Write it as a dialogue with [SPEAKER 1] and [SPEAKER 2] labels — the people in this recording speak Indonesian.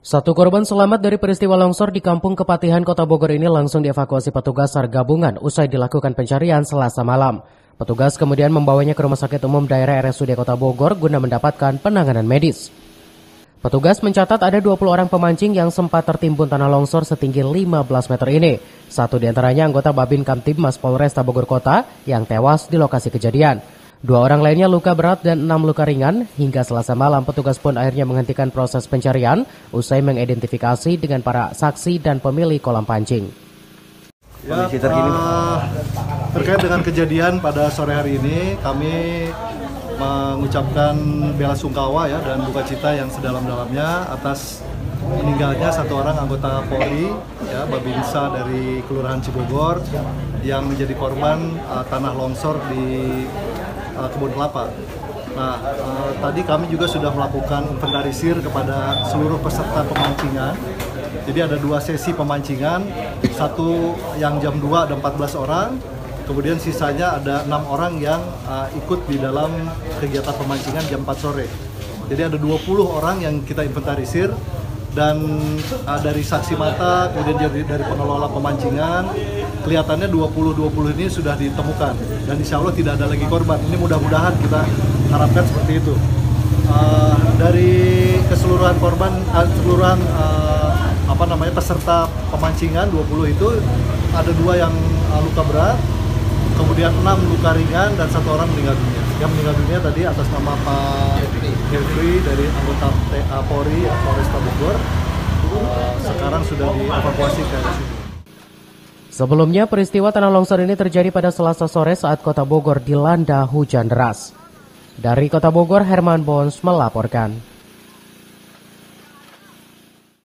[SPEAKER 1] Satu korban selamat dari peristiwa longsor di Kampung Kepatihan, Kota Bogor ini langsung dievakuasi petugas SAR gabungan usai dilakukan pencarian Selasa malam. Petugas kemudian membawanya ke Rumah Sakit Umum Daerah RSUD Kota Bogor guna mendapatkan penanganan medis. Petugas mencatat ada 20 orang pemancing yang sempat tertimbun tanah longsor setinggi 15 meter ini. Satu diantaranya anggota Babin Kamtibmas Polresta Bogor Kota yang tewas di lokasi kejadian. 2 orang lainnya luka berat dan 6 luka ringan. Hingga Selasa malam petugas pun akhirnya menghentikan proses pencarian usai mengidentifikasi dengan para saksi dan pemilik kolam pancing.
[SPEAKER 2] Ya, terkait dengan kejadian pada sore hari ini, kami mengucapkan bela sungkawa ya dan duka cita yang sedalam-dalamnya atas meninggalnya satu orang anggota Polri ya, Babinsa dari Kelurahan Cibogor yang menjadi korban tanah longsor di kebun kelapa. Nah, tadi kami juga sudah melakukan inventarisir kepada seluruh peserta pemancingan. Jadi ada 2 sesi pemancingan, satu yang jam 2 ada 14 orang, kemudian sisanya ada 6 orang yang ikut di dalam kegiatan pemancingan jam 4 sore. Jadi ada 20 orang yang kita inventarisir dan dari saksi mata, kemudian dari pengelola pemancingan, kelihatannya 20 ini sudah ditemukan dan insya Allah tidak ada lagi korban. Ini mudah-mudahan kita harapkan seperti itu. Dari keseluruhan korban, peserta pemancingan 20 itu ada 2 yang luka berat, kemudian 6 luka ringan dan 1 orang meninggal dunia. Yang meninggal dunia tadi atas nama Pak Jeffrey dari anggota Polri Polresta Bogor, sekarang sudah dievakuasi ke RSUD.
[SPEAKER 1] Sebelumnya peristiwa tanah longsor ini terjadi pada Selasa sore saat Kota Bogor dilanda hujan deras. Dari Kota Bogor, Herman Bons melaporkan.